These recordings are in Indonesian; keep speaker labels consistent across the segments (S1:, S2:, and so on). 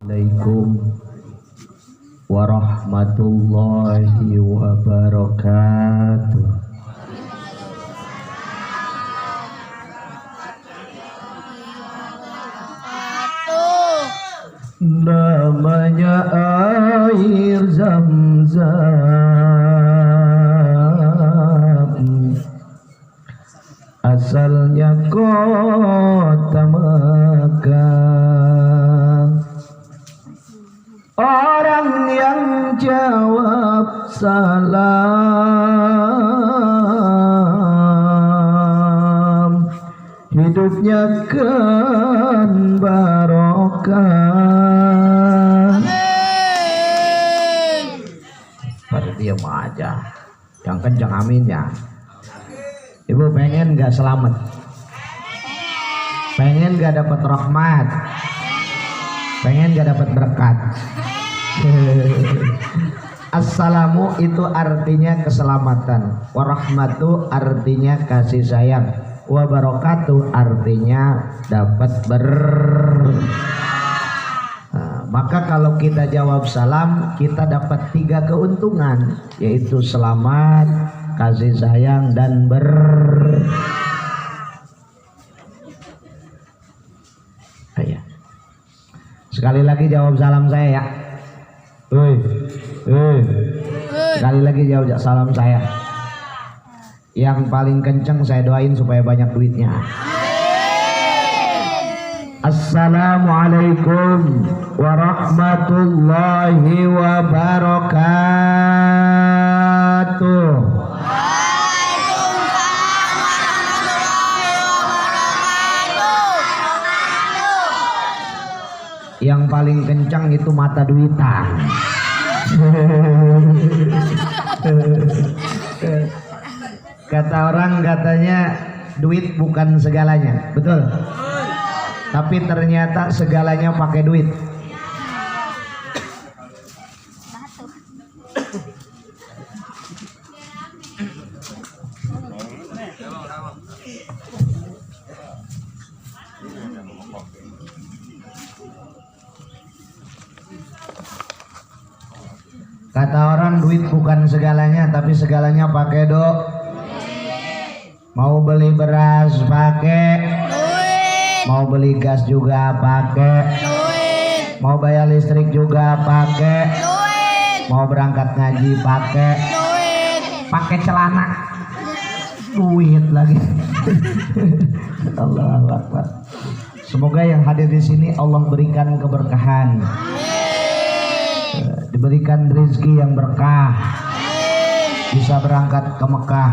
S1: Assalamualaikum warahmatullahi wabarakatuh. Namanya air Zam-Zam, asalnya kota Makkah. Orang yang jawab salam hidupnya kan barokah. Pada diam aja, yang kencang amin ya. Ibu pengen gak selamat? Pengen gak dapat rahmat? Pengen gak dapat berkat? Assalamu itu artinya keselamatan, warahmatu artinya kasih sayang, wabarakatuh artinya dapat maka kalau kita jawab salam kita dapat 3 keuntungan, yaitu selamat, kasih sayang, dan Sekali lagi jawab salam saya ya. Sekali lagi jawab salam saya. Yang paling kenceng saya doain supaya banyak duitnya. Assalamualaikum warahmatullahi wabarakatuh. Yang paling kencang itu mata duitan. Kata orang katanya duit bukan segalanya, betul? Tapi ternyata segalanya pakai duit. Kata orang duit bukan segalanya, tapi segalanya pakai Mau beli beras pakai duit. Mau beli gas juga pakai duit. Mau bayar listrik juga pakai duit. Mau berangkat ngaji pakai duit. Pakai celana duit lagi. Allahu Akbar. Semoga yang hadir di sini Allah berikan keberkahan. Diberikan rezeki yang berkah, bisa berangkat ke Mekah,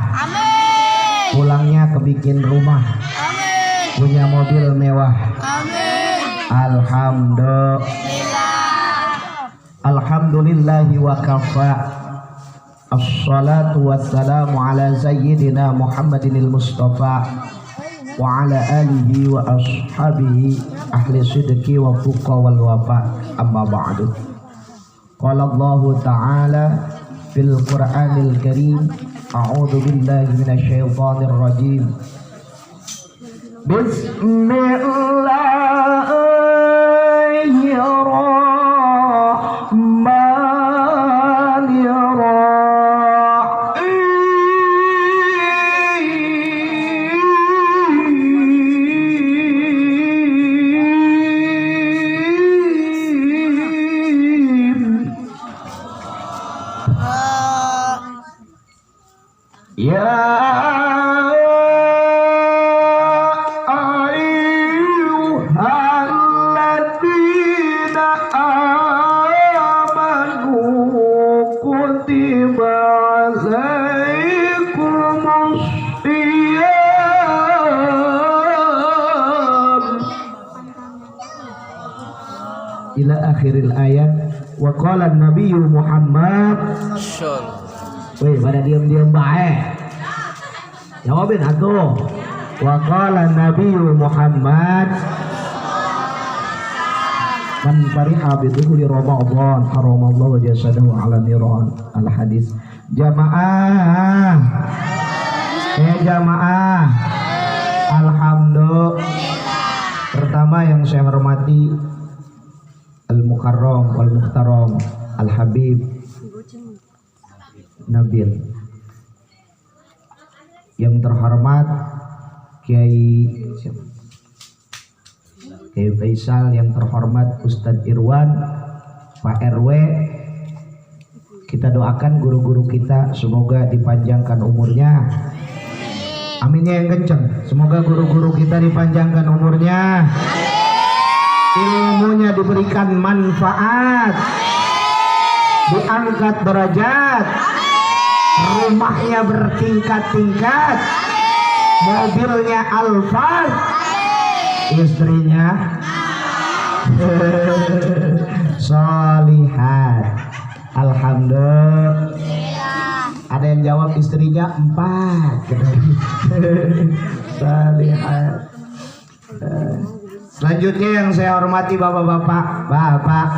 S1: pulangnya kebikin rumah, punya mobil mewah. Alhamdulillahi wa kafa. Assalatu wassalamu ala sayyidina Muhammadinil Mustafa wa ala alihi wa ashabihi ahli sidqi wa fuqa wal wafa. Amma ba'du. Qala Allah Ta'ala fil Qur'anil Karim, a'udzu billahi minasy syaithanir rajim. Ila akhiril ayat. Wa qala Nabi Muhammad. Wih, pada diam-diam baik. Jawabin atuh. Wa qala Nabi Muhammad. Man fariha bi dhuhri Ramadan haramallahu jasadahu ala niran. Al hadis. Jamaah. Jamaah. Alhamdulillah. Pertama yang saya hormati Al-Mukarram wal Muhtaram Al-Habib Nabil, yang terhormat Kiai Faisal, yang terhormat Ustadz Irwan, Pak RW. Kita doakan guru-guru kita semoga dipanjangkan umurnya. Aminnya yang kencang. Semoga guru-guru kita dipanjangkan umurnya. Ilmunya diberikan manfaat, diangkat derajat, rumahnya bertingkat-tingkat, mobilnya Alphard, istrinya solihat. Alhamdulillah. Ada yang jawab istrinya 4. Solihat. Selanjutnya yang saya hormati bapak-bapak, Pak,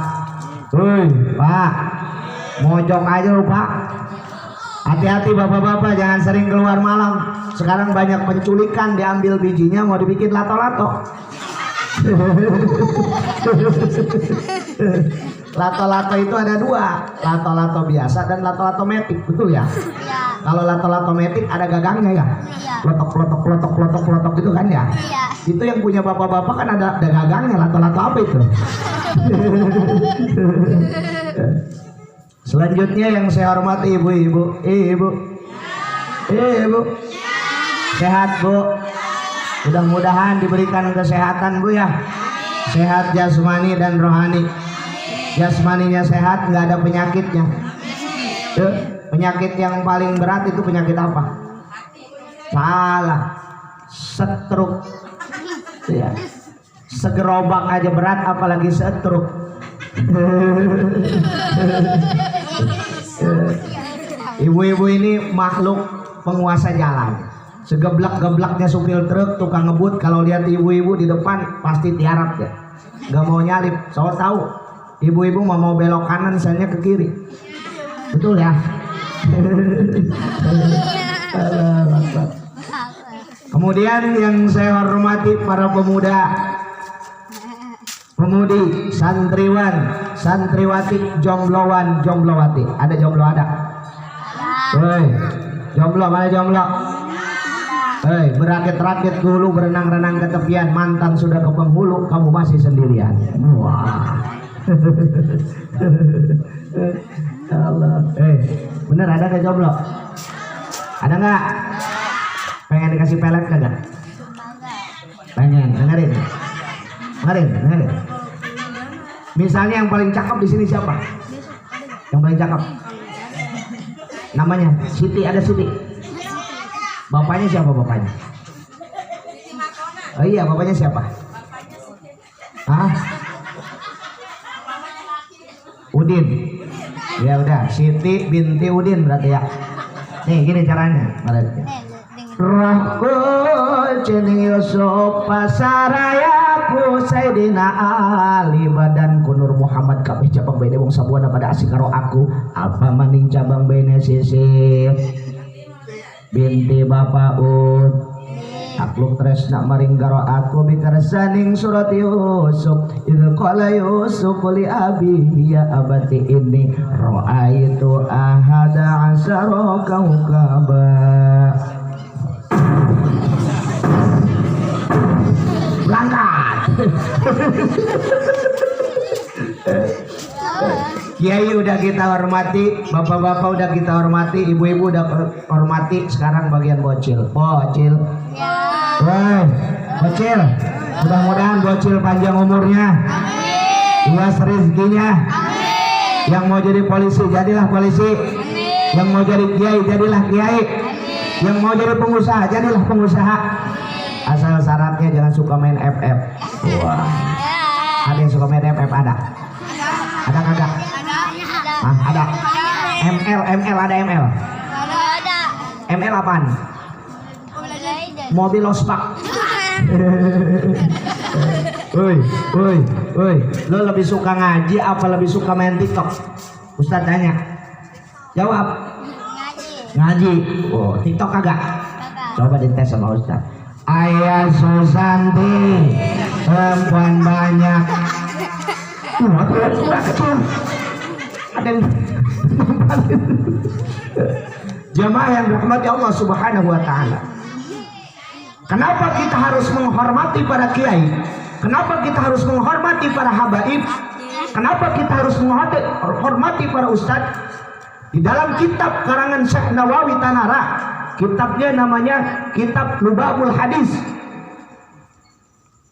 S1: mojok aja lu Pak. Hati-hati bapak-bapak, jangan sering keluar malam. Sekarang banyak penculikan, diambil bijinya mau dibikin lato-lato. Lato-lato itu ada 2, lato-lato biasa dan lato-lato metik, betul ya? Kalau lato-lato metik ada gagangnya ya? Plotok itu kan ya? Itu yang punya bapak-bapak kan ada gagangnya, lato-lato apa itu? Selanjutnya yang saya hormati ibu-ibu, ibu, sehat Bu. Mudah-mudahan diberikan kesehatan Bu ya, sehat jasmani dan rohani. Jasmaninya sehat, nggak ada penyakitnya. Penyakit yang paling berat itu penyakit apa? Salah, stroke. Ya. Segerobak aja berat, apalagi stroke. Ibu-ibu ini makhluk penguasa jalan. Segeblak-geblaknya supir truk, tukang ngebut, kalau lihat ibu-ibu di depan pasti tiarap ya, nggak mau nyalip. Soal tahu ibu-ibu mau belok kanan, misalnya ke kiri, betul ya? Kemudian yang saya hormati para pemuda, pemudi, santriwan, santriwati, jomblowan, jomblowati. Ada jomblo ada? Woi, jomblo mana jomblo? Hei, berakit-rakit dulu, berenang-renang ke tepian, mantan sudah ke penghulu, kamu masih sendirian. Wah. Allah. Bener ada nggak jomblo? Ada nggak? Pengen dikasih pelet kagak? Pengen, dengerin. Misalnya yang paling cakep di sini siapa? Yang paling cakep? Namanya Siti, ada Siti. Bapaknya siapa bapaknya? Oh iya, bapaknya siapa? Ah? Udin. Ya udah, Siti binti Udin berarti ya. Nih gini caranya. Rahku cening Yusuf pasarayaku Sayyidina Ali badanku Nur Muhammad kabeh cabang bene wong sabuana pada asik karo aku apa maning cabang bene sisi binti Bapak Ud takluk tresna maring karo aku bikarsaning surat Yusuf idz qala Yusuf li abihi ya abati inni ra'aitu ahada asyara kaukaba. Berangkat. Kiai udah kita hormati, bapak-bapak udah kita hormati, ibu-ibu udah hormati. Sekarang bagian bocil. Bocil. Woi, bocil. Mudah-mudahan bocil panjang umurnya. Luas rezekinya. Yang mau jadi polisi jadilah polisi. Yang mau jadi kiai jadilah kiai. Yang mau jadi pengusaha jadilah pengusaha. Asal syaratnya jangan suka main FF. Wah. Ada yang suka main FF ada? Ada kagak? Ada. ML ada ML.
S2: Ada.
S1: ML apaan? Mobil lospak. Woi. Lo lebih suka ngaji apa lebih suka main TikTok? Ustadz tanya. Jawab. Ngaji. Oh, TikTok kagak? Coba dites sama Ustadz. Ayah Susanti, perempuan banyak. Ada yang jamaah yang dirahmati Allah Subhanahu wa taala. Kenapa kita harus menghormati para kiai? Kenapa kita harus menghormati para habaib? Kenapa kita harus menghormati para ustadz? Di dalam kitab karangan Syekh Nawawi Tanara, kitabnya namanya Kitab Lubabul Hadis.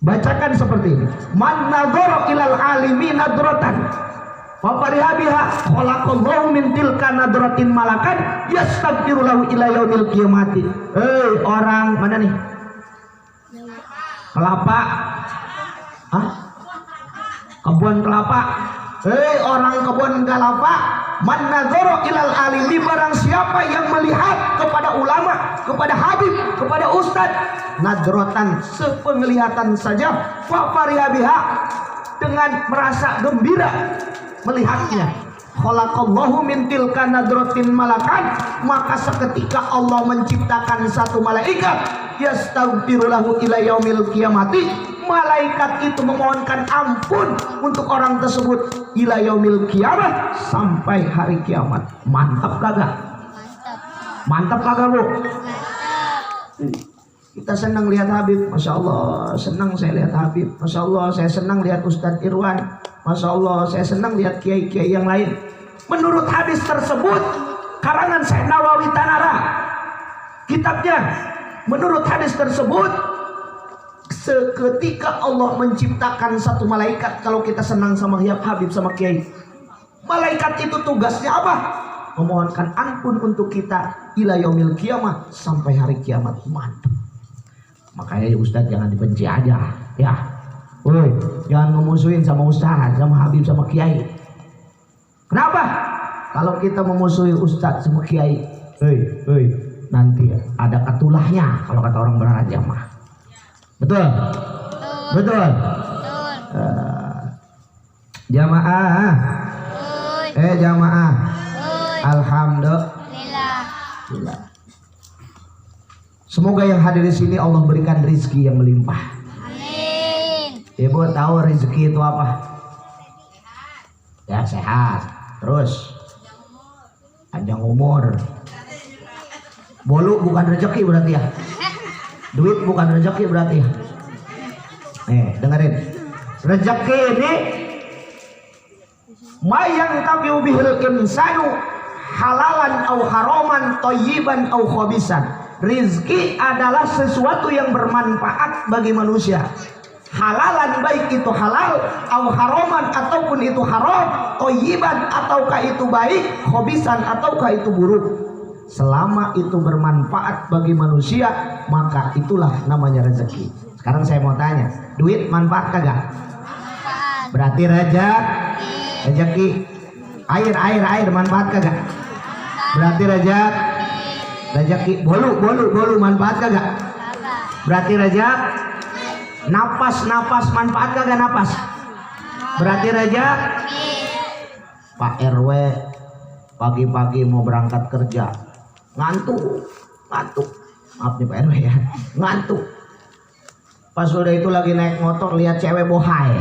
S1: Bacakan seperti ini. Man nadhara ilal alimi nadratan fa fariha biha khalaqallahu min tilka nadratin malakan yastaghfiru lahu ila yaumil qiyamati. Orang mana nih? Kelapa. Hah? Kebun kelapa. Orang kebun kelapa. Man nadhara ilal alimi, barang siapa yang melihat kepada ulama, kepada habib, kepada ustad, nadrotan, sepenglihatan saja, fa fariha biha, dengan merasa gembira melihatnya. Khalaqallahu min tilka nadrotin malakan, maka seketika Allah menciptakan satu malaikat, yastaghfiru lahu ila yaumil qiyamati, malaikat itu memohonkan ampun untuk orang tersebut ila yaumil qiyamah, sampai hari kiamat. Mantap kagak? Mantap kagak, Bu? Kita senang lihat Habib, Masya Allah, senang saya lihat Habib, Masya Allah, saya senang lihat Ustadz Irwan, Masya Allah, saya senang lihat kiai-kiai yang lain. Menurut hadis tersebut, karangan Syekh Nawawi Tanara, kitabnya, menurut hadis tersebut, seketika Allah menciptakan satu malaikat. Kalau kita senang sama Habib, sama kiai, malaikat itu tugasnya apa? Memohonkan ampun untuk kita ila yaumil qiyamah, sampai hari kiamat. Mantap. Makanya Ustadz jangan dibenci aja, ya. Woi, jangan memusuhin sama Ustadz, sama Habib, sama kiai. Kenapa? Kalau kita memusuhi Ustadz sama kiai, nanti ada katulahnya, kalau kata orang Beraja mah. Betul? Betul. Jamaah. Jamaah. Alhamdulillah. Semoga yang hadir di sini Allah berikan rezeki yang melimpah. Amin. Ibu tahu rezeki itu apa? Ya, sehat. Terus panjang umur. Bolu bukan rezeki berarti ya. Duit bukan rezeki berarti ya. Nih, dengerin. Rezeki ini mayang tabiu bihil insanu halalan au haraman thayyiban au khabisan. Rizki adalah sesuatu yang bermanfaat bagi manusia. Halalan, baik itu halal, au haraman, ataupun itu haram, thayyiban, ataukah itu baik, khabisan, ataukah itu buruk. Selama itu bermanfaat bagi manusia, maka itulah namanya rezeki. Sekarang saya mau tanya, duit manfaat kagak? Berarti rezeki. Air manfaat kagak? Berarti rezeki. Bolu manfaat kagak? Berarti rezeki. Napas manfaat kagak napas? Berarti rezeki. Pak RW pagi-pagi mau berangkat kerja, ngantuk. Maaf nih Pak RW ya, ngantuk. Pas udah itu lagi naik motor, lihat cewek bohai.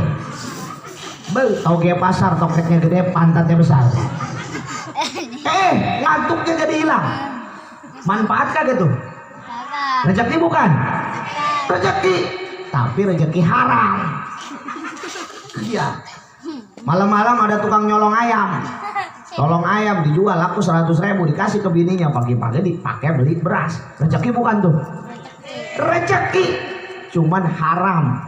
S1: Toge pasar, tokeknya gede, pantatnya besar. Ngantuknya jadi hilang. Manfaat kagak tuh? Rezeki bukan? Rezeki, tapi rezeki haram. Iya. Malam-malam ada tukang nyolong ayam. Tolong ayam dijual laku 100.000, dikasih ke bininya, pagi-pagi dipakai beli beras. Rezeki bukan tuh? Rezeki, cuman haram.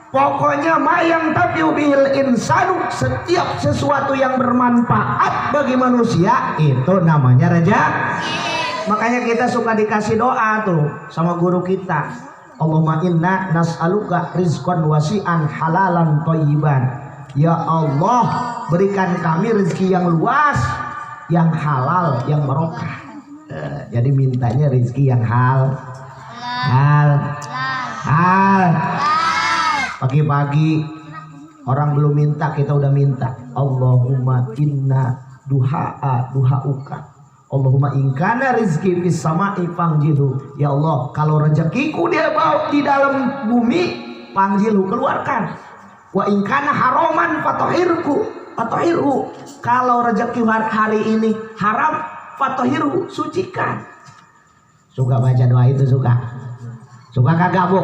S1: Pokoknya mayang tabiu bihil insanu, setiap sesuatu yang bermanfaat bagi manusia itu namanya rezeki. Makanya kita suka dikasih doa tuh sama guru kita. Allahumma inna nas'aluka rizqan wasi'an halalan thayyiban. Ya Allah, berikan kami rezeki yang luas, yang halal, yang barokah. Jadi mintanya rezeki yang halal. Pagi-pagi orang belum minta, kita udah minta. Allahumma inna duhauka. Allahumma ingkana rizki fis sama'i pangjilhu. Ya Allah, kalau rezekiku dia bawa di dalam bumi, pangjilhu, keluarkan. Wa in kana haraman fatahirhu. Kalau rezeki hari ini haram, fatahirhu, sucikan. Suka baca doa itu suka? Suka kagak, Bu?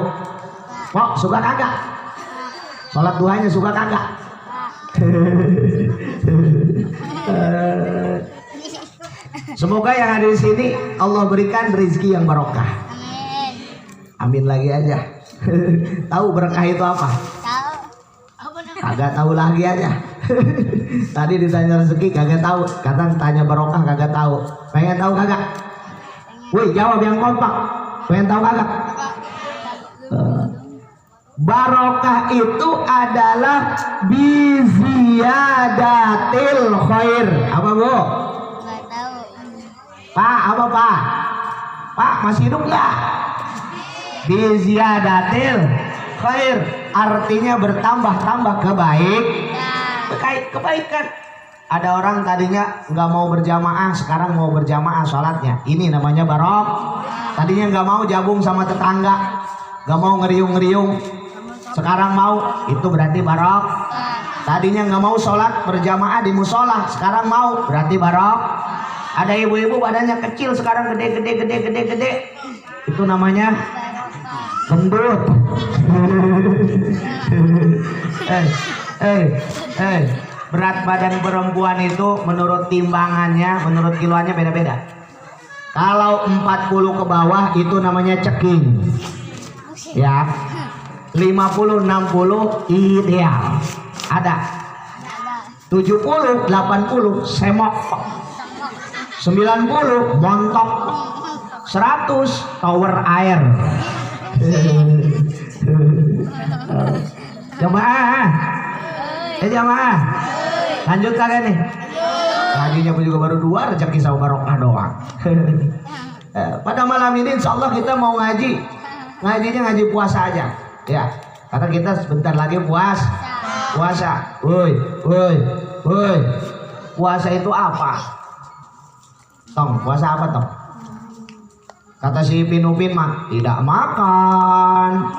S1: Kok suka kagak? Salat duhanya suka kagak? Semoga yang ada di sini Allah berikan rezeki yang barokah. Amin lagi aja. Tahu berkah itu apa? Kagak tahu lagi aja. Tadi ditanya rezeki kagak tahu, kadang tanya barokah kagak tahu. Pengen tahu kagak? Woi, jawab yang kompak. Pengen tahu kagak? Barokah itu adalah biziyadatil khair. Apa, Bu? Enggak tahu. Pak, apa, Pak? Pak, masih hidup enggak? Biziyadatil khair artinya bertambah-tambah kebaikan. Ada orang tadinya nggak mau berjamaah, sekarang mau berjamaah sholatnya. Ini namanya barokah. Tadinya nggak mau gabung sama tetangga, nggak mau ngeriung-ngeriung, sekarang mau, itu berarti barokah. Tadinya nggak mau sholat berjamaah di musola, sekarang mau, berarti barokah. Ada ibu-ibu badannya kecil, sekarang gede. Itu namanya gendut. Berat badan perempuan itu menurut timbangannya, menurut kiloannya beda-beda. Kalau 40 ke bawah itu namanya ceking. Ya. 50 60 ideal. Ada. 70 80 semok. 90 montok. 100 tower air. Jamaah. Lanjut kalian nih. Gajinya juga baru 2, rezeki sama barokah doang. Pada malam ini insya Allah kita mau ngaji. Ngajinya ngaji puasa aja. Ya, karena kita sebentar lagi puasa. Woi. Puasa itu apa? Tong, puasa apa, Tong? Kata si Pinupin mah, tidak makan,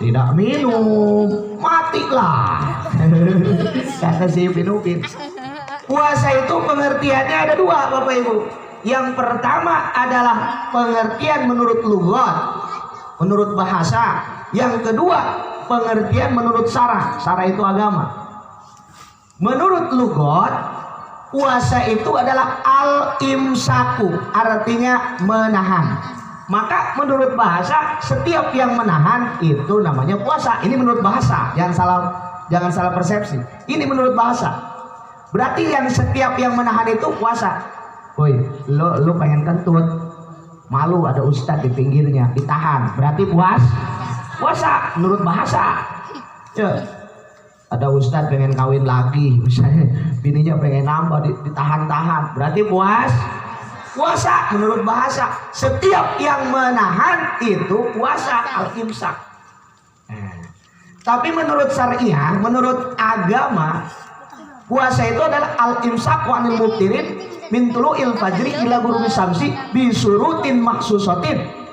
S1: tidak minum, matilah. Kata si Pinupin. Puasa itu pengertiannya ada 2, Bapak Ibu. Yang pertama adalah pengertian menurut lughat, menurut bahasa. Yang kedua, pengertian menurut syara. Syara itu agama. Menurut lughat, puasa itu adalah al-imsaku, artinya menahan. Maka menurut bahasa, setiap yang menahan itu namanya puasa. Ini menurut bahasa, jangan salah persepsi. Ini menurut bahasa. Berarti yang setiap yang menahan itu puasa. Woi, lu pengen kentut, malu ada ustadz di pinggirnya, ditahan. Berarti puasa menurut bahasa. Ya. Ada ustadz pengen kawin lagi, misalnya bininya pengen nambah, ditahan-tahan. Berarti puasa menurut bahasa. Setiap yang menahan itu puasa, al-imsak. Tapi menurut syariah, menurut agama, puasa itu adalah al-imsak wa anil muftirin min tulu'il fajri ila ghurubi syamsi bi syurutin maksusatin.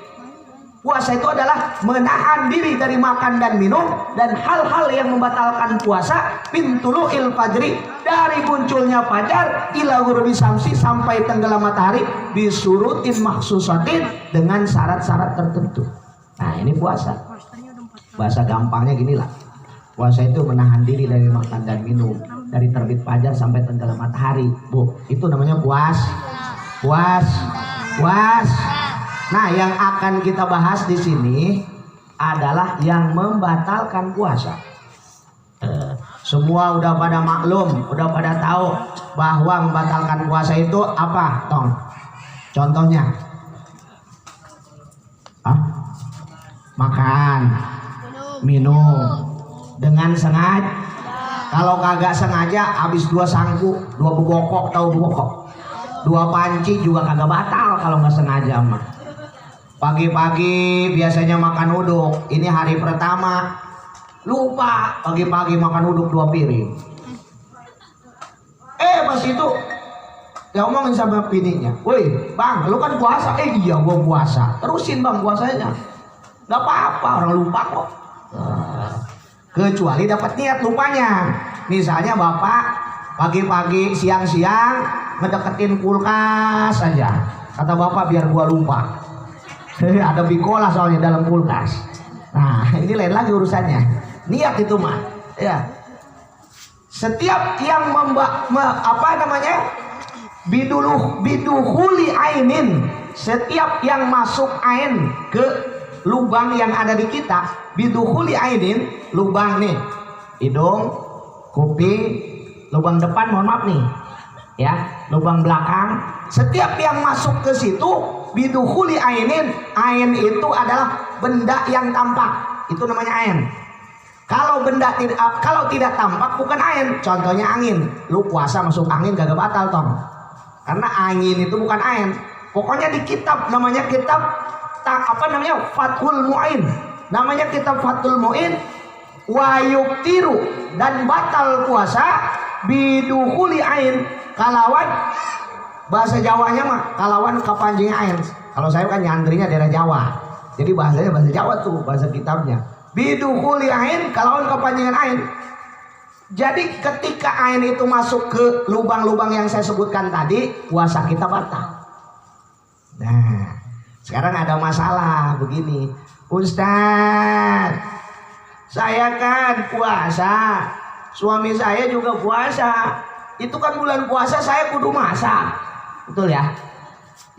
S1: Puasa itu adalah menahan diri dari makan dan minum dan hal-hal yang membatalkan puasa min tulu'il fajri, dari munculnya fajar ila ghurubi syamsi, sampai tenggelam matahari, bi syurutin maksusatin, dengan syarat-syarat tertentu. Nah, ini puasa. Bahasa gampangnya ginilah. Puasa itu menahan diri dari makan dan minum, dari terbit fajar sampai tenggelam matahari. Bu, itu namanya puas. Nah, yang akan kita bahas di sini adalah yang membatalkan puasa. Semua udah pada maklum, udah pada tahu bahwa membatalkan puasa itu apa, Tong? Contohnya, makan, minum dengan sengaja. Kalau kagak sengaja habis 2 sangku, 2 bugokok, tahu bugokok, 2 panci juga kagak batal kalau nggak sengaja mah. Pagi-pagi biasanya makan uduk, ini hari pertama lupa pagi-pagi makan uduk 2 piring. Pas itu dia ngomongin sama bininya, woi bang, lu kan puasa. Iya gua puasa. Terusin bang puasanya. Gak apa-apa, orang lupa kok. kecuali dapat niat lupanya. Misalnya bapak pagi-pagi siang-siang ngedeketin kulkas saja, kata bapak biar gua lupa. Ada bikola soalnya dalam kulkas. Nah ini lain lagi urusannya. Niat itu mah ya. Setiap yang biduhuli ainin, setiap yang masuk ain ke lubang yang ada di kita, biduhuli ainin, lubang nih hidung, kuping, lubang depan mohon maaf nih ya, lubang belakang, setiap yang masuk ke situ biduhuli ainin, ain itu adalah benda yang tampak, itu namanya ain. Kalau tidak tampak bukan ain. Contohnya angin, lu puasa masuk angin kagak batal tong, karena angin itu bukan ain. Pokoknya di kitab namanya Fathul Mu'in, namanya kitab Fathul Mu'in, wa yuktiru, dan batal puasa biduhuli ain, kalawan bahasa Jawanya mah kalawan kepanjangnya ain. Kalau saya kan nyantrinya daerah Jawa, jadi bahasanya bahasa Jawa tuh bahasa kitabnya. Biduhuli ain, kalawan kepanjangan ain. Jadi ketika ain itu masuk ke lubang-lubang yang saya sebutkan tadi, puasa kita batal. Nah, sekarang ada masalah begini, Ustaz, saya kan puasa, suami saya juga puasa, itu kan bulan puasa saya kudu masak, betul ya?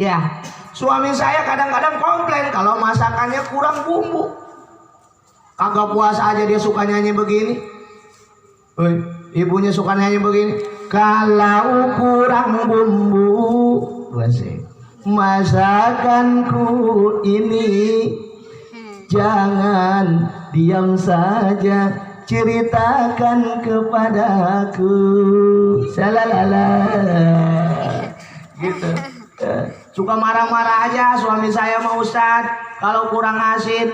S1: Ya, suami saya kadang-kadang komplain kalau masakannya kurang bumbu. Kagak puasa aja dia suka nyanyi begini. Ibunya suka nyanyi begini. Kalau kurang bumbu, masakanku ini, jangan diam saja, ceritakan kepadaku. Salalala. Gitu. Suka marah-marah aja suami saya sama Ustaz kalau kurang asin.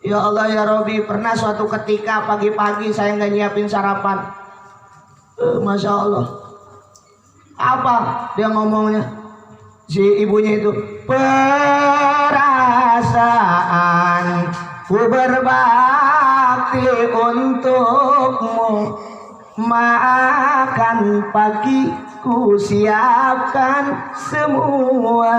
S1: Ya Allah ya Rabbi, pernah suatu ketika pagi-pagi saya nggak nyiapin sarapan. Masya Allah. Apa dia ngomongnya? Si ibunya itu, perasaan ku berbakti untukmu, makan pagi ku siapkan semua.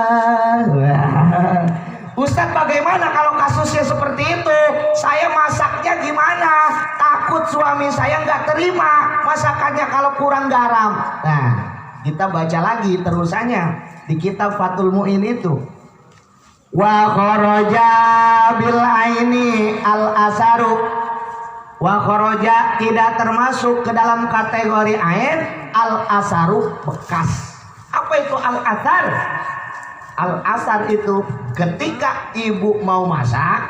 S1: Ustadz, bagaimana kalau kasusnya seperti itu? Saya masaknya gimana? Takut suami saya nggak terima masakannya kalau kurang garam. Nah, kita baca lagi terusannya di kitab Fathul Mu'in itu. Wa kharaja bil aini al asaru. Wa kharaja tidak termasuk ke dalam kategori ain, al asaru bekas. Apa itu al asar? Al-asar itu ketika ibu mau masak,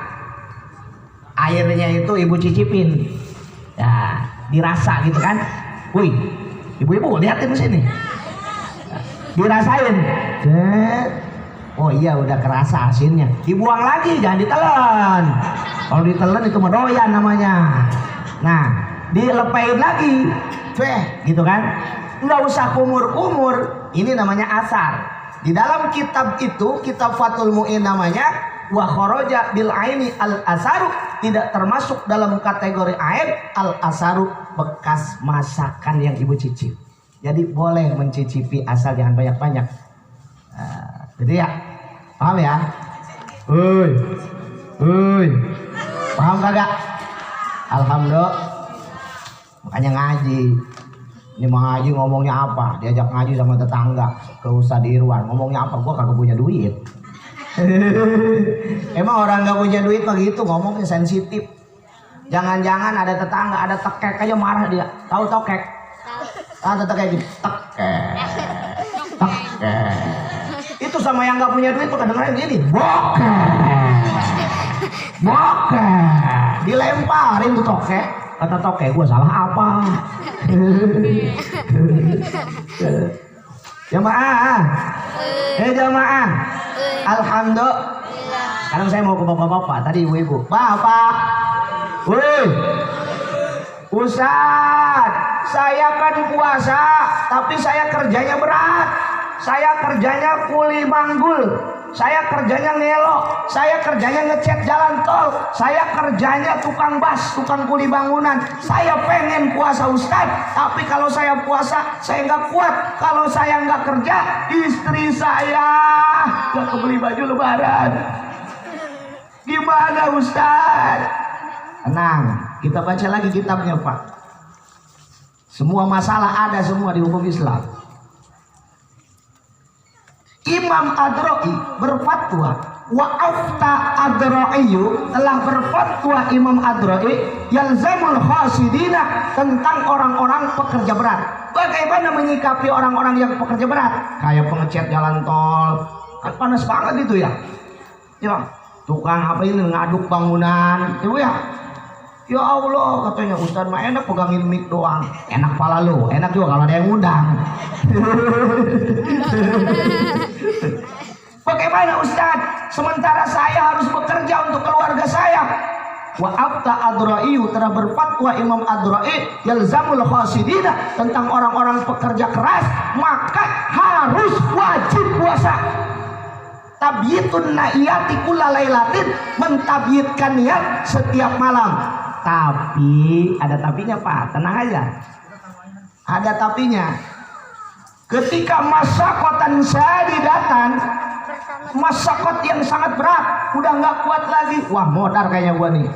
S1: airnya itu ibu cicipin, ya dirasa gitu kan. Wih, ibu-ibu lihatin sini, dirasain. Oh iya udah kerasa asinnya, dibuang lagi, jangan ditelan. Kalau ditelan itu medoyan namanya. Nah, dilepain lagi, gitu kan. Nggak usah kumur-kumur, ini namanya asar. Di dalam kitab itu, kitab Fathul Mu'in namanya wa kharaja bil aini al asaru, tidak termasuk dalam kategori air al asaru, bekas masakan yang ibu cicip. Jadi boleh mencicipi asal jangan banyak-banyak. Jadi ya, paham ya? Paham kagak? Alhamdulillah. Makanya ngaji. Ini mau ngaji ngomongnya apa? Diajak ngaji sama tetangga ke Ustadz Irwan, ngomongnya apa? Gua kagak punya duit. Emang orang gak punya duit begitu ngomongnya sensitif. Jangan-jangan ada tetangga, ada tekek aja marah dia. Tahu tokek? Ada tekek gitu. Tekek. Itu sama yang gak punya duit tuh kadang-kadang gini. Bokeh. Dilemparin tuh tokek. Kata tokek, gue salah apa? Jamaah, jamaah. Alhamdulillah. Sekarang saya mau ke bapak-bapak, tadi ibu-ibu. Bapak, woi, Ustaz, saya kan puasa, tapi saya kerjanya berat. Saya kerjanya kuli manggul. saya kerjanya ngelo, saya kerjanya ngecat jalan tol, saya kerjanya tukang bas, tukang kuli bangunan. Saya pengen puasa Ustadz, tapi kalau saya puasa saya nggak kuat. Kalau saya nggak kerja, istri saya nggak kebeli baju lebaran. Gimana Ustadz? Tenang, kita baca lagi kitabnya Pak. Semua masalah ada semua di hukum Islam. Imam Adro'i berfatwa, wa afta Adro'iyu, telah berfatwa Imam Adro'i yalzamul khasidina, tentang orang-orang pekerja berat. Bagaimana menyikapi orang-orang yang pekerja berat? Kayak pengecat jalan tol, kan panas banget itu ya. Ya, tukang apa ini ngaduk bangunan, itu ya. Ya Allah, katanya Ustaz mah enak pegangin mic doang. Enak pala lu, enak juga kalau ada yang ngundang. Bagaimana Ustaz? Sementara saya harus bekerja untuk keluarga saya. Wa afta Adro'iyu, telah berfatwa Imam Adro'i yalzamul khasidina, tentang orang-orang pekerja keras, maka harus wajib puasa. Tabyitun naiyati kulla lailatin, mentabyitkan niat setiap malam. Tapi ada tapinya Pak, tenang aja. Ada tapinya. Ketika masakotan sadidatan, masakot yang sangat berat, udah nggak kuat lagi. Wah, modar kayaknya gua nih.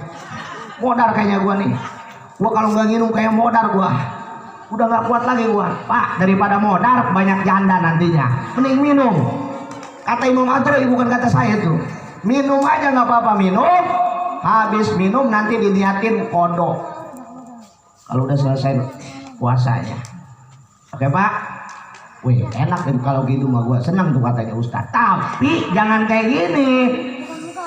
S1: Modar kayaknya gua nih. Gua kalau nggak minum kayak modar gua. Udah nggak kuat lagi gua. Pak, daripada modar banyak janda nantinya. Mending minum. Kata Imam Adro'i, bukan kata saya tuh. Minum aja nggak apa-apa, minum. Habis minum nanti diniatin kodok. Kalau udah selesai puasanya. Oke Pak. Wih enak kan kalau gitu mah, gua senang tuh katanya Ustaz. Tapi jangan kayak gini.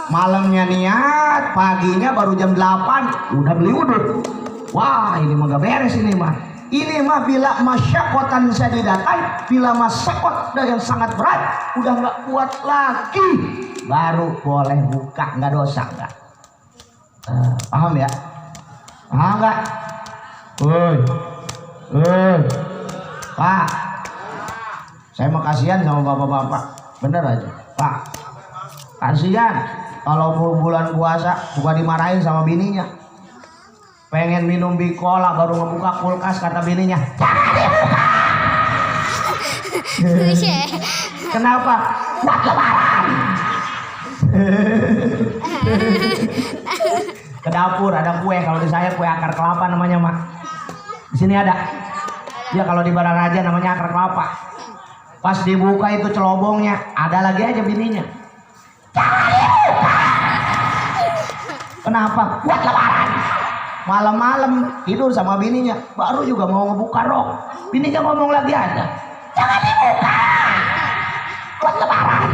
S1: Malamnya niat, paginya baru jam 8 udah beli udut. Wah ini mah gak beres ini mah. Ini mah bila masyakotan sadidatan, bila masyakot yang sangat berat, udah nggak kuat lagi, baru boleh buka, nggak dosa nggak. Paham ya? Paham nggak? Pak, saya mau kasihan sama bapak-bapak, bener aja Pak, kasihan kalau bulan puasa suka dimarahin sama bininya. Pengen minum bikola baru ngebuka kulkas, kata bininya jangan dibuka. Kenapa? Buat lebaran. Ke dapur ada kue, kalau di saya kue akar kelapa namanya Mak. Di sini ada. Ya kalau di Bararaja namanya akar kelapa. Pas dibuka itu celobongnya, ada lagi aja bininya. Jangan dibuka. Kenapa? Buat lebaran. Malam-malam tidur sama bininya, baru juga mau ngebuka rok, bininya ngomong lagi aja, jangan dibuka, buat lebaran.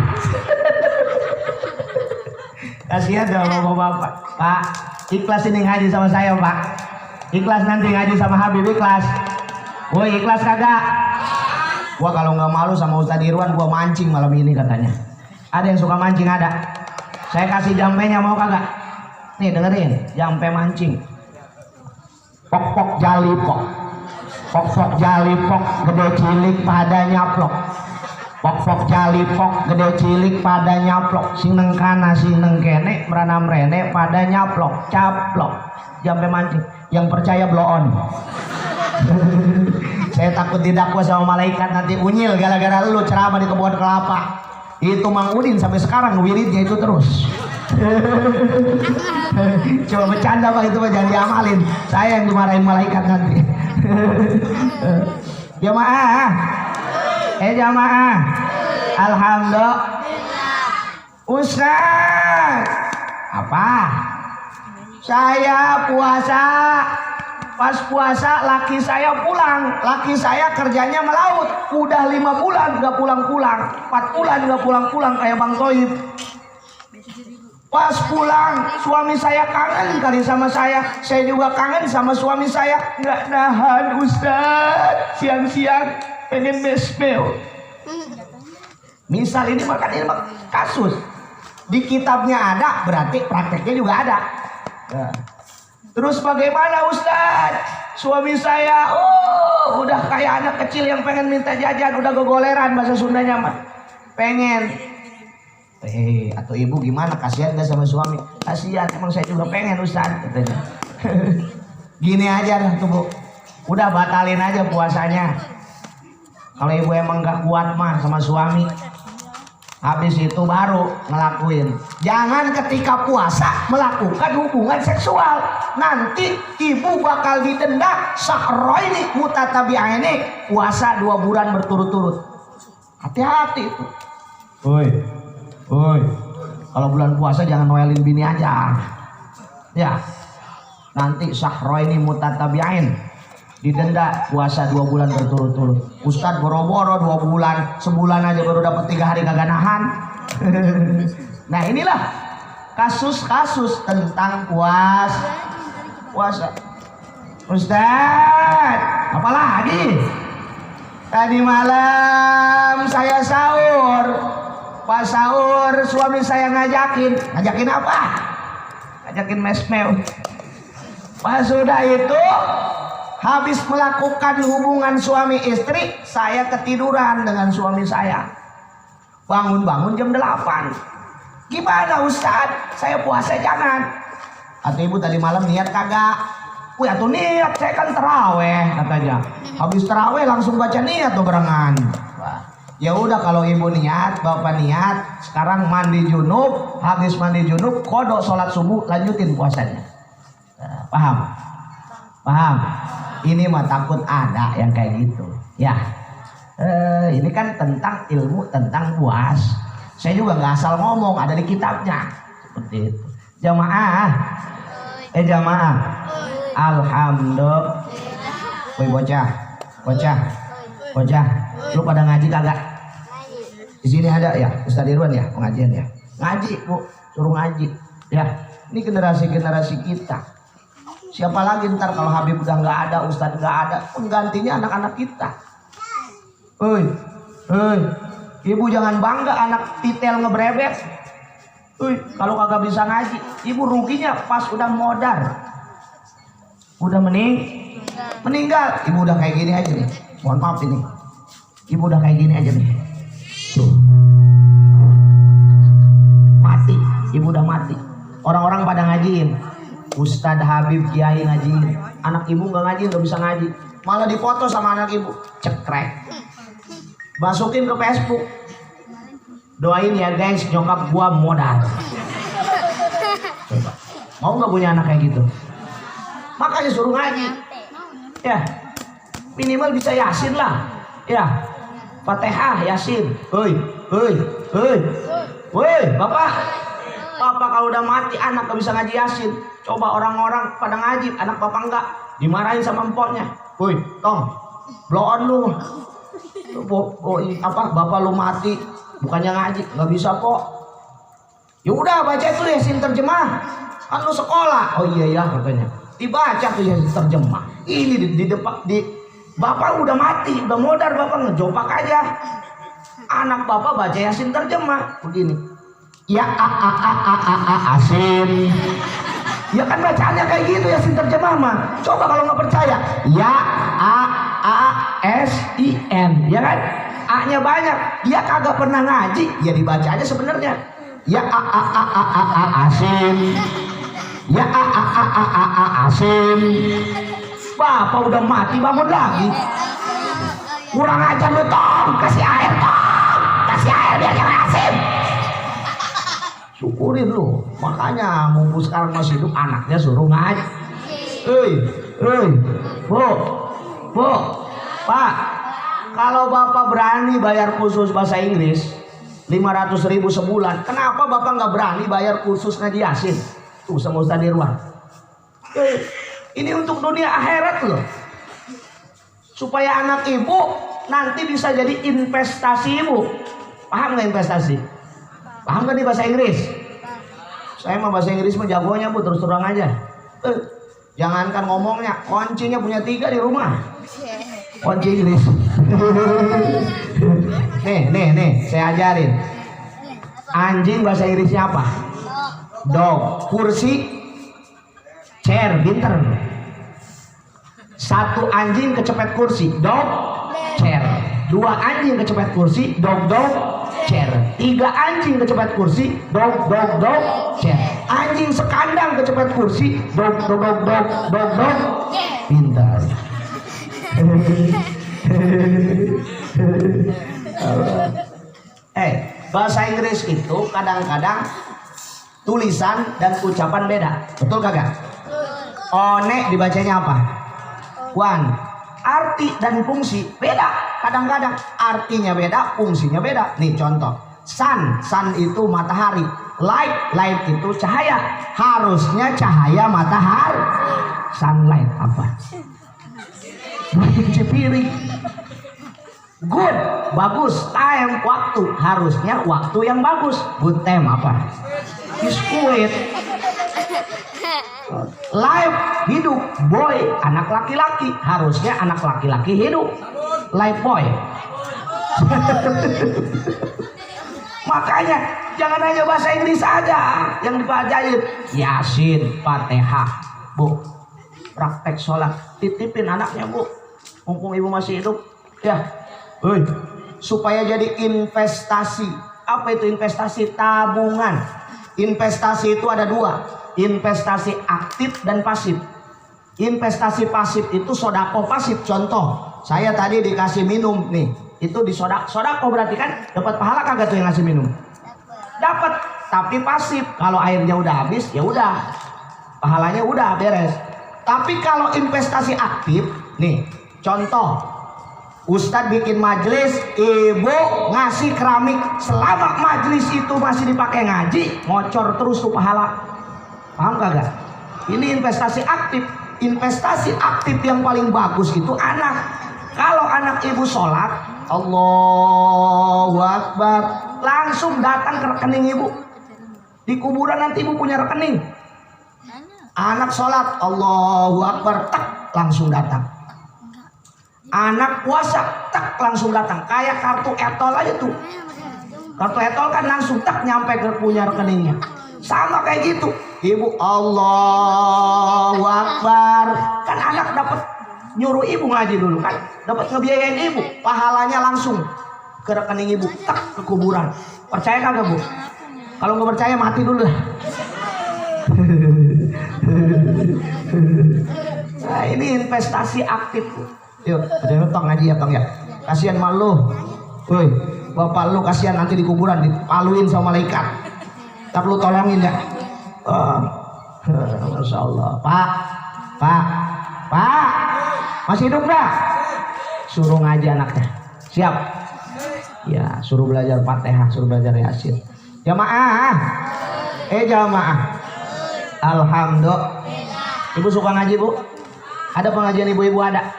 S1: Kasihan sama bapak. Pak, ikhlas ini ngaji sama saya Pak. Ikhlas nanti ngaji sama Habib, ikhlas. Woi ikhlas kagak? Gua kalau nggak malu sama Ustadz Irwan, gua mancing malam ini katanya. Ada yang suka mancing ada? Saya kasih jampenya, mau kagak? Nih dengerin, jampe mancing. Pok-pok jalipok, pok-pok jalipok, gede cilik pada nyaplok. Pok-pok jalipok, gede cilik pada nyaplok. Sineng kana sineng kene, merana mrene pada nyaplok, caplok. Jampe mancing, yang percaya blow on. Saya takut didakwa sama malaikat nanti unyil gara-gara lu ceramah di kebun kelapa. Itu Mang Udin sampai sekarang wiridnya itu terus. Coba bercanda Pak, itu Pak, jangan diamalin. Saya yang dimarahin malaikat nanti. Jamaah, jamaah. Alhamdulillah. Ustaz, apa? Saya puasa. Pas puasa laki saya pulang. Laki saya kerjanya melaut. Udah 5 bulan gak pulang-pulang, 4 bulan gak pulang-pulang kayak Bang Toib. Pas pulang, suami saya kangen kali sama saya juga kangen sama suami saya. Nggak nahan Ustaz, siang-siang pengen mesmeo. Misal ini kasus. Di kitabnya ada, berarti prakteknya juga ada. Nah. Terus bagaimana Ustaz? Suami saya, udah kayak anak kecil yang pengen minta jajan, udah gogoleran bahasa Sundanya mah. Pengen Atau ibu gimana, kasihan gak sama suami? Kasihan, emang saya juga pengen Ustaz katanya. Gini aja dah tuh Bu, udah batalin aja puasanya. Kalau ibu emang gak kuat mah sama suami, habis itu baru ngelakuin. Jangan ketika puasa melakukan hubungan seksual, nanti ibu bakal didenda syahraini mutatabi'aini, puasa 2 bulan berturut-turut. Hati-hati itu. Woi, kalau bulan puasa jangan noelin bini aja. Ya, nanti syahraini mutatabi'ain, didenda puasa 2 bulan berturut-turut. Ustadz boro-boro 2 bulan, sebulan aja baru dapat 3 hari kagak nahan. Nah inilah kasus-kasus tentang puasa. Ustadz, apa lagi? Tadi malam saya sahur, pas sahur suami saya ngajakin apa? Ngajakin mesmeo. Pas sudah itu habis melakukan hubungan suami istri, saya ketiduran dengan suami saya. Bangun-bangun jam 8. Gimana Ustadz? Saya puasa jangan. Atau ibu tadi malam niat kagak? Wih atuh niat, saya kan terawih katanya. Habis terawih langsung baca niat tuh barengan. Ya udah kalau ibu niat, bapak niat, sekarang mandi junub, habis mandi junub, kodok sholat subuh, lanjutin puasanya. Paham? Ini mah takut ada yang kayak gitu. Ya, ini kan tentang ilmu tentang puas. Saya juga nggak asal ngomong, ada di kitabnya. Seperti itu. Jamaah. Alhamdulillah. Woi bocah. Lu pada ngaji kagak? Di sini ada ya, Ustaz Irwan ya, pengajian ya. Ngaji, Bu, suruh ngaji. Ya, ini generasi kita. Siapa lagi ntar kalau Habib udah nggak ada, Ustadz nggak ada, penggantinya anak-anak kita. Ibu jangan bangga anak titel ngebrebet. Kalau kagak bisa ngaji, ibu ruginya pas udah modar, udah meninggal. Ibu udah kayak gini aja nih. Mohon maaf ini, ibu udah kayak gini aja nih. Tuh. Mati, ibu udah mati. Orang-orang pada ngajiin. Ustadz Habib Kiai ngaji, anak ibu nggak ngaji, nggak bisa ngaji, malah dipoto sama anak ibu, cekrek, masukin ke Facebook, doain ya guys, nyokap gua modal. Coba, mau nggak punya anak kayak gitu? Makanya suruh ngaji, ya minimal bisa Yasin lah, ya Fatihah Yasin, Bapak kalau udah mati anak gak bisa ngaji Yasin. Coba orang-orang pada ngaji, anak bapak enggak, dimarahin sama empoknya. Woi, tong, blow on lu. Bapak lu mati, bukannya ngaji, nggak bisa kok. Ya udah baca itu Yasin terjemah. Kan lu sekolah. Oh iya ya katanya. Dibaca tuh Yasin terjemah. Ini di depan bapak udah mati, udah modar, bapak ngejopak aja. Anak bapak baca Yasin terjemah begini. Ya asin. Ya kan bacaannya kayak gitu Yasin terjemah mah. Coba kalau nggak percaya, ya ASIN, ya kan? A-nya banyak. Dia kagak pernah ngaji, ya dibaca aja sebenarnya. Ya asin. Ya asin. Bapak udah mati bangun lagi. Kurang ajar lu tong, kasih air biar jangan asin. Syukurin lu, makanya mumpung sekarang masih hidup anaknya suruh ngaji. Bu, Pak, kalau bapak berani bayar kursus bahasa Inggris 500.000 sebulan, kenapa bapak nggak berani bayar kursus ngaji Yasin? Tuh sama Ustaz Irwan. Ini untuk dunia akhirat loh, supaya anak ibu nanti bisa jadi investasi ibu. Paham nggak investasi? Paham kan di bahasa Inggris? Saya mah bahasa Inggris mah jagonya Bu, terus terang aja. Jangankan ngomongnya, kuncinya punya 3 di rumah. Kunci Inggris. nih, saya ajarin. Anjing bahasa Inggrisnya apa? Dog. Kursi, chair, pinter. 1 anjing kecepet kursi, dog, chair. 2 anjing kecepet kursi, dog, cer. 3 anjing kecepet kursi, dog dog dog cer. Anjing sekandang kecepet kursi, dog dog dog dog dog dog. Pintar. Bahasa Inggris itu kadang-kadang tulisan dan ucapan beda, betul kagak? One dibacanya apa? One. Arti dan fungsi beda. Kadang-kadang artinya beda, fungsinya beda. Nih contoh, sun, sun itu matahari. Light, light itu cahaya. Harusnya cahaya matahari. Sunlight apa? Cuci piring. Good, bagus. Time, waktu. Harusnya waktu yang bagus. Good time apa? Biskuit. Life, hidup. Boy, anak laki-laki. Harusnya anak laki-laki hidup. Life boy. Makanya jangan hanya bahasa Inggris aja yang dipelajarin. Yasin, Fatihah. Bu, praktek sholat. Titipin anaknya, Bu. Mumpung ibu masih hidup. Ya. Supaya jadi investasi. Apa itu investasi? Tabungan. Investasi itu ada 2. Investasi aktif dan pasif. Investasi pasif itu sodako pasif. Contoh, saya tadi dikasih minum nih. Itu di sodako berarti kan dapat pahala kagak tuh yang ngasih minum? Dapat, tapi pasif. Kalau airnya udah habis, ya udah. Pahalanya udah beres. Tapi kalau investasi aktif, nih, contoh, Ustadz bikin majelis, ibu ngasih keramik, selama majelis itu masih dipakai ngaji, ngocor terus tuh pahala. Paham kagak? Ini investasi aktif. Investasi aktif yang paling bagus itu anak. Kalau anak ibu sholat, Allahu Akbar, langsung datang ke rekening ibu. Di kuburan nanti ibu punya rekening. Anak sholat, Allahu Akbar, tak langsung datang. Anak puasa, tak langsung datang. Kayak kartu etol aja tuh. Kartu etol kan langsung tak nyampe ke punya rekeningnya. Sama kayak gitu. Ibu Allahu Akbar. Kan anak dapat nyuruh ibu ngaji dulu kan. Dapat ngebiayain ibu. Pahalanya langsung ke rekening ibu. Tak ke kuburan. Percaya kagak, Bu? Kalau nggak percaya mati dulu lah. Nah, ini investasi aktif. Yuk, udah tong ngaji ya, tong ya. Kasihan mak lu. Woi, bapak lu kasihan nanti di kuburan dipaluin sama malaikat. Tak lu tolongin ya. Masya Allah. Pak, masih hidup nggak? Suruh ngaji anaknya. Siap? Ya, suruh belajar Fatihah, suruh belajar Yasin. Jamaah. Jamaah. Alhamdulillah. Ibu suka ngaji, Bu? Ada pengajian ibu-ibu ada?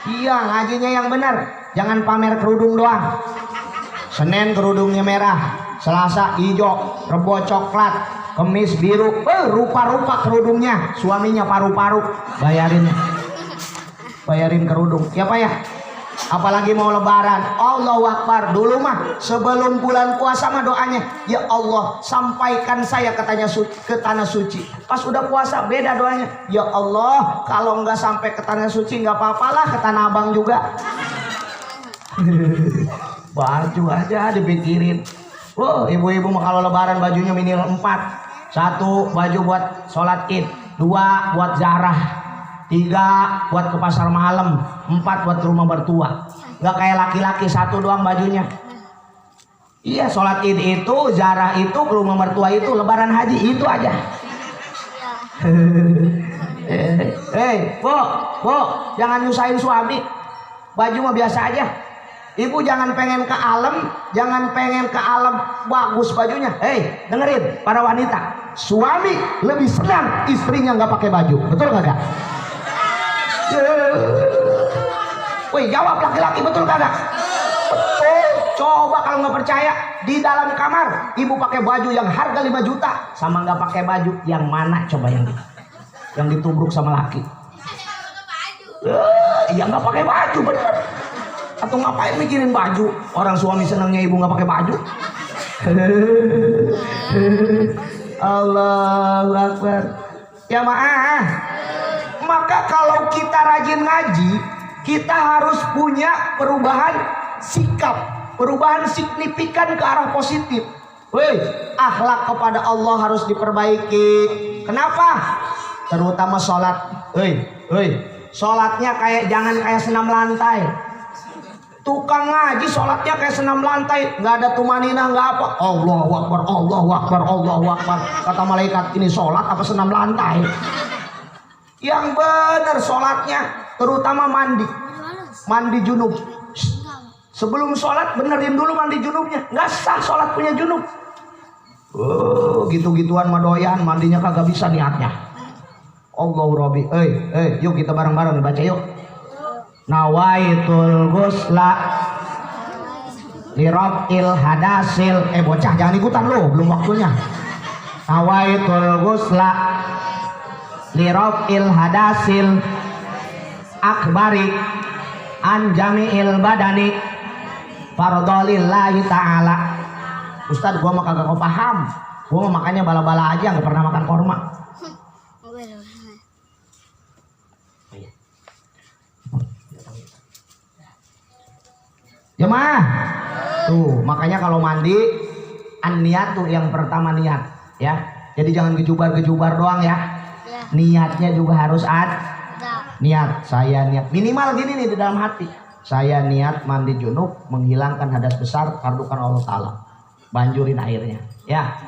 S1: Iya, ngajinya yang benar. Jangan pamer kerudung doang. Senin kerudungnya merah, Selasa hijau, Rebo coklat, Kemis biru. Rupa-rupa kerudungnya. Suaminya paru-paru. Bayarin kerudung. Ya Pak ya? Apalagi mau lebaran. Allahu Akbar. Dulu mah sebelum bulan puasa mah doanya, ya Allah sampaikan saya ke tanah suci. Pas udah puasa beda doanya. Ya Allah, kalau nggak sampai ke tanah suci nggak apa-apalah, ke Tanah Abang juga. Baju aja dipikirin. Ibu-ibu mah kalau lebaran bajunya minimal 4. 1 baju buat sholat id, 2 buat zarah, 3 buat ke pasar malam, 4 buat rumah mertua. Nggak kayak laki-laki 1 doang bajunya. Iya, sholat id itu, zarah itu, ke rumah mertua itu, lebaran haji itu aja. Bu, jangan nyusahin suami. Baju mah biasa aja. Ibu jangan pengen ke alam bagus bajunya. Dengerin para wanita, suami lebih senang istrinya nggak pakai baju, betul kagak? Woi, jawab laki-laki, betul kagak? Betul. Coba kalau nggak percaya, di dalam kamar ibu pakai baju yang harga 5 juta sama nggak pakai baju, yang mana coba yang ditubruk sama laki? Iya, nggak pakai baju, bener. Atau ngapain mikirin baju? Orang suami senangnya ibu nggak pakai baju. Allahu Akbar. Ya maaf. Maka kalau kita rajin ngaji, kita harus punya perubahan sikap. perubahan signifikan ke arah positif. Woi, akhlak kepada Allah harus diperbaiki. Kenapa? Terutama sholat. Sholatnya jangan kayak senam lantai. Tukang ngaji sholatnya kayak senam lantai, nggak ada tumaninah, nggak apa. Allahu Akbar, Allahu Akbar, Allahu Akbar. Kata malaikat, ini sholat apa senam lantai? Yang benar sholatnya, terutama mandi junub. Sebelum sholat benerin dulu mandi junubnya. Nggak sah sholat punya junub. Gitu-gituan madoyan, mandinya kagak bisa niatnya. Allahu Rabbi. Yuk kita bareng-bareng baca yuk. Nawaitul ghusla lirafil hadasil. Bocah jangan ikutan lo, belum waktunya. Nawaitul ghusla lirafil hadasil akbari an jami'il badani fardholillahi ta'ala. Ustaz, gua mah kagak paham. Gua mah makanya bala-bala aja, nggak pernah makan korma. Jemaah, tuh makanya kalau mandi niat tuh yang pertama niat, ya. Jadi jangan gejubar-gejubar doang ya. Niatnya juga harus niat. Saya niat minimal gini nih di dalam hati. Saya niat mandi junub menghilangkan hadas besar, fardukan Allah Ta'ala. Banjurin airnya, ya.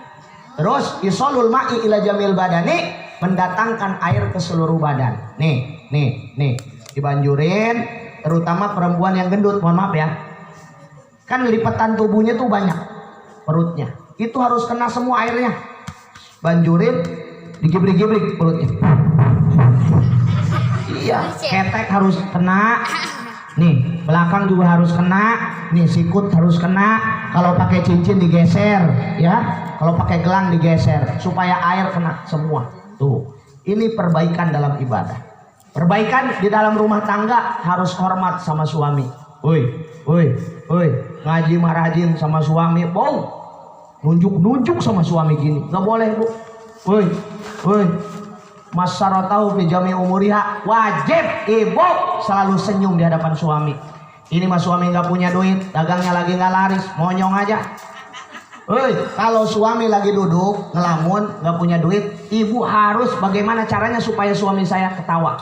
S1: Terus isolul ma'i ila jamil badani, mendatangkan air ke seluruh badan. Nih, dibanjurin, terutama perempuan yang gendut, mohon maaf ya. Kan lipatan tubuhnya tuh banyak, perutnya. Itu harus kena semua airnya. Banjurin, digibrik-gibrik perutnya. Iya, ketek harus kena. Nih, belakang juga harus kena. Nih, sikut harus kena. Kalau pakai cincin digeser, ya. Kalau pakai gelang digeser supaya air kena semua. Tuh. Ini perbaikan dalam ibadah. Perbaikan di dalam rumah tangga harus hormat sama suami. Woi, ngaji marajin sama suami, bow. Nunjuk sama suami gini. Nggak boleh, Bu. Woi. Masyaratahu fi jami umuriha, wajib ibu selalu senyum di hadapan suami. Ini mah suami nggak punya duit, dagangnya lagi nggak laris, monyong aja. Kalau suami lagi duduk ngelamun nggak punya duit, ibu harus bagaimana caranya supaya suami saya ketawa.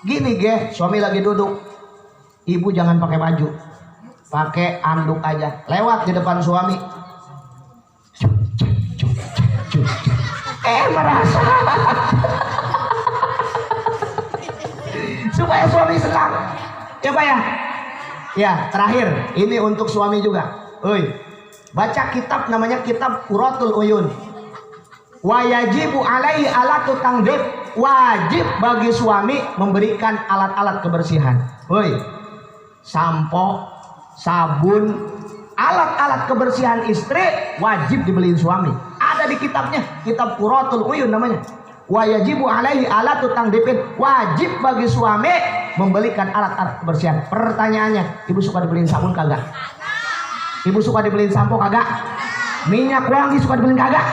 S1: Gini suami lagi duduk, ibu jangan pakai baju, pakai anduk aja, lewat di depan suami. Merasa supaya suami senang. Coba ya. Ya, terakhir ini untuk suami juga. Baca kitab namanya kitab Qurratul Uyun. Wa yajibu alaihi alatu tangdib. Wajib bagi suami memberikan alat-alat kebersihan. Sampo, sabun, alat-alat kebersihan istri wajib dibeliin suami. Ada di kitabnya, kitab Qurratul Uyun namanya. Wa yajibu alaihi alatu tangdibin. Wajib bagi suami membelikan alat-alat kebersihan. Pertanyaannya, ibu suka dibeliin sabun kagak? Ibu suka dibeliin sampo kagak? Minyak wangi suka dibeliin kagak?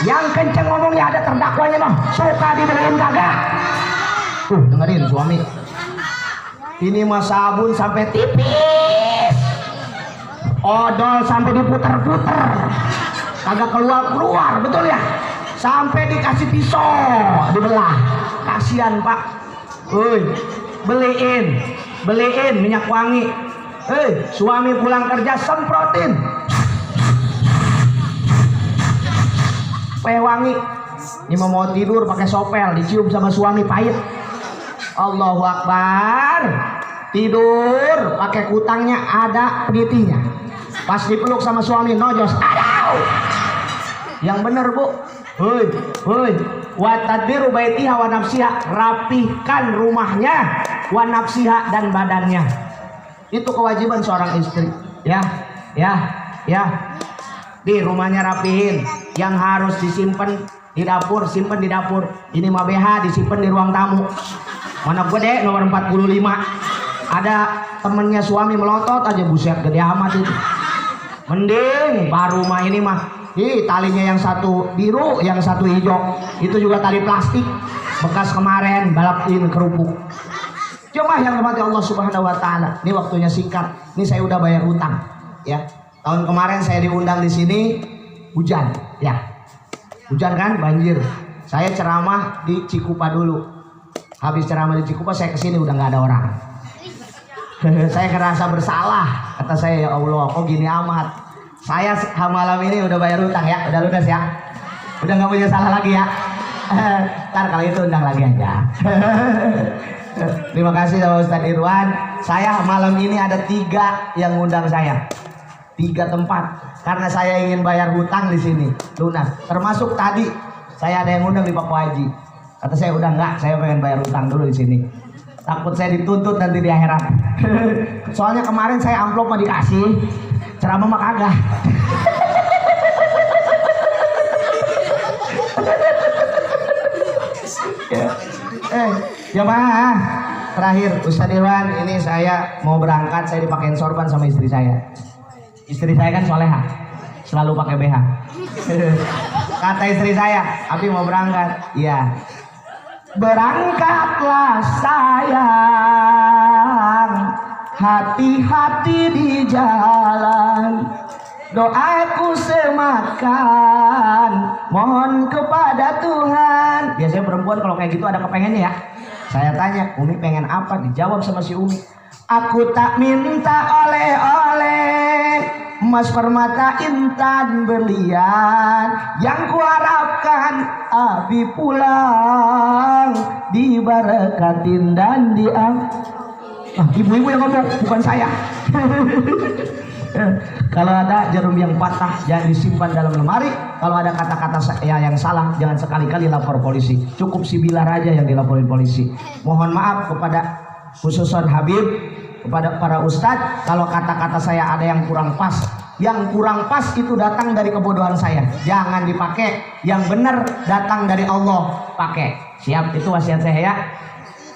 S1: Yang kenceng ngomongnya ada terdakwanya dong. Suka dibeliin kagak? Dengerin suami. Ini mah sabun sampai tipis, odol sampai diputer-puter, kagak keluar, betul ya? Sampai dikasih pisau dibelah. Kasihan Pak. Beliin minyak wangi. Suami pulang kerja semprotin supaya wangi. Ini mau tidur pakai sopel, dicium sama suami pahit. Allahu Akbar. Tidur pakai kutangnya ada penitinya. Pas dipeluk sama suami nojos, aduh. Yang bener Bu. Wa tadbiru baitiha wa nafsiha, rapihkan rumahnya, wa nafsiha dan badannya. Itu kewajiban seorang istri. Ya. Di rumahnya rapihin. Yang harus disimpan di dapur, simpen di dapur. Ini mah BH disimpan di ruang tamu. Mana gede nomor 45. Ada temennya suami melotot aja, buset gede amat itu. Mending baru mah ini mah. Talinya yang satu biru, yang satu hijau. Itu juga tali plastik bekas kemarin balapin kerupuk. Cuma yang dirahmati Allah Subhanahu wa taala. Ini waktunya singkat. Ini saya udah bayar hutang. ya. Tahun kemarin saya diundang di sini hujan, ya. Hujan kan, banjir. Saya ceramah di Cikupa dulu. Habis ceramah di Cikupa saya kesini udah nggak ada orang. Saya ngerasa bersalah. Kata saya, ya Allah, kok gini amat. Saya malam ini udah bayar hutang ya, udah lunas ya. Udah nggak punya salah lagi ya. Ntar kalau itu undang lagi aja. Terima kasih sama Ustadz Irwan. Saya malam ini ada 3 yang ngundang saya. 3 tempat karena saya ingin bayar hutang di sini lunas. Termasuk tadi saya ada yang ngundang di Pak Haji. Kata saya udah enggak, saya pengen bayar hutang dulu di sini. Takut saya dituntut nanti di akhirat. Soalnya kemarin saya amplop mah dikasih, ceramah mah kagak. Jemaah, terakhir Ustadz Irwan, ini saya mau berangkat, saya dipakein sorban sama istri saya. Istri saya kan soleha, selalu pakai BH. Kata istri saya, Abi mau berangkat. Iya. Berangkatlah sayang, hati-hati di jalan. Doaku semakan, mohon kepada Tuhan. Biasanya perempuan kalau kayak gitu ada kepengennya ya. Saya tanya, Umi pengen apa? Dijawab sama si Umi, aku tak minta oleh-oleh, emas permata intan berlian. Yang kuharapkan Abi pulang diberkatin dan ibu-ibu yang ngomong, bukan saya. Kalau ada jarum yang patah jangan disimpan dalam lemari. Kalau ada kata-kata saya yang salah jangan sekali-kali lapor polisi. Cukup si Bilar aja yang dilaporin polisi. Mohon maaf kepada khususon Habib, kepada para ustadz kalau kata-kata saya ada yang kurang pas. Yang kurang pas itu datang dari kebodohan saya, jangan dipakai. Yang benar datang dari Allah, pakai. Siap, itu wasiat saya ya.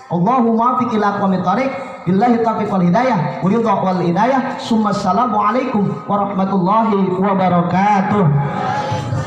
S1: Allahumma fiq ila aqwamit thariq, billahi taufiq wal hidayah, waridha wal hidayah. Assalamualaikum warahmatullahi wabarakatuh.